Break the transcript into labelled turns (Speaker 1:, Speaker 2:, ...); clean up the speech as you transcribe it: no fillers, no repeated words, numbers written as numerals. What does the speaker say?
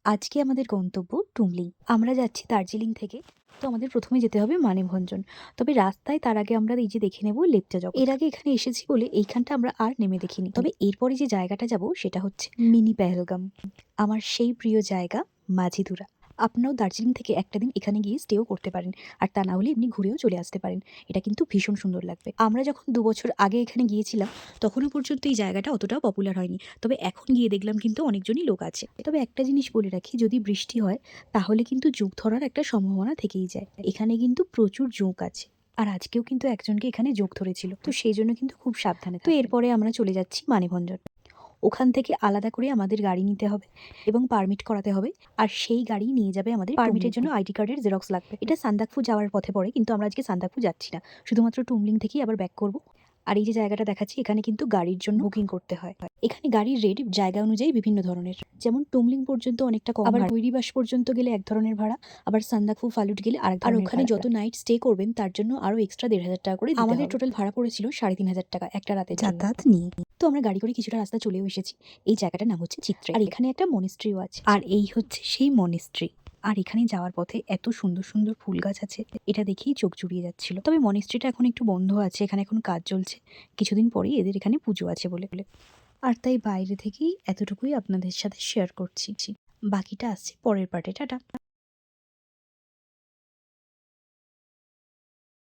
Speaker 1: আজকে আমাদের গন্তব্য টুমলিং। আমরা যাচ্ছি দার্জিলিং থেকে। তো আমাদের প্রথমে যেতে হবে মানেভঞ্জন। তবে রাস্তায় তার আগে আমরা এই যে দেখে নেব লেপচা জগৎ। এর আগে এখানে এসেছি বলে এইখানটা আমরা আর নেমে দেখিনি। তবে এরপরে যে জায়গাটা যাব সেটা হচ্ছে মিনি পেহেলগাম। আমার সেই প্রিয় জায়গা মাঝিধুরা। আপনারাও দার্জিলিং থেকে একটা দিন এখানে গিয়ে স্টেও করতে পারেন, আর তা না হলে এমনি ঘুরেও চলে আসতে পারেন। এটা কিন্তু ভীষণ সুন্দর লাগবে। আমরা যখন ২ বছর আগে এখানে গিয়েছিলাম তখনও পর্যন্ত এই জায়গাটা অতটাও পপুলার হয়নি। তবে এখন গিয়ে দেখলাম কিন্তু অনেকজনই লোক আছে। তবে একটা জিনিস বলে রাখি, যদি বৃষ্টি হয় তাহলে কিন্তু জোঁক ধরার একটা সম্ভাবনা থেকেই যায়। এখানে কিন্তু প্রচুর জোঁক আছে। আর আজকেও কিন্তু একজনকে এখানে জোঁক ধরেছিল, তো সেই জন্য কিন্তু খুব সাবধানে। তো এরপরে আমরা চলে যাচ্ছি মানেভঞ্জন। ওখান থেকে আলাদা করে আমাদের গাড়ি নিতে হবে এবং পারমিট করাতে হবে। আর সেই গাড়ি নিয়ে যাবে আমাদের। পারমিটের জন্য আইডি কার্ডের জেরক্স লাগবে। এটা সান্দাকফু যাওয়ার পথে পড়ে, কিন্তু আমরা আজকে সান্দাকফু যাচ্ছি না, শুধুমাত্র টুমলিং থেকেই আবার ব্যাক করব। আর এই যে জায়গাটা দেখাচ্ছি, এখানে কিন্তু গাড়ির জন্য বুকিং করতে হয়। এখানে গাড়ির রেট জায়গা অনুযায়ী বিভিন্ন ধরনের, যেমন টুমলিং পর্যন্ত অনেকটা কম, আবার কৈরিবাস পর্যন্ত গেলে এক ধরনের ভাড়া, আবার সান্দাকফু ফালুট গেলে আরেক ধরনের। আর ওখানে যত নাইট স্টে করবেন তার জন্য আরো এক্সট্রা ১,৫০০ টাকা করে দিতে হবে। আমাদের টোটাল ভাড়া পড়েছিল ৩,৫০০ টাকা একটা রাতের যাতায়াত নিয়ে। তো আমরা গাড়ি করে কিছুটা রাস্তা চলেও এসেছি। এই জায়গাটার নাম হচ্ছে চিত্রে, আর এখানে একটা মনিস্ট্রিও আছে। আর এই হচ্ছে সেই মনিস্ট্রি। আর এখানে যাওয়ার পথে এত সুন্দর সুন্দর ফুল গাছ আছে, এটা দেখেই চোখ জুড়িয়ে যাচ্ছিল। তবে মনিস্ট্রিটা এখন একটু বন্ধ আছে, এখানে এখন কাজ চলছে। কিছুদিন পরেই এদের এখানে পুজো আছে বলে। আর তাই বাইরে থেকেই এতটুকুই আপনাদের সাথে শেয়ার করছি। বাকিটা আসছে পরের পার্টে। টাটা।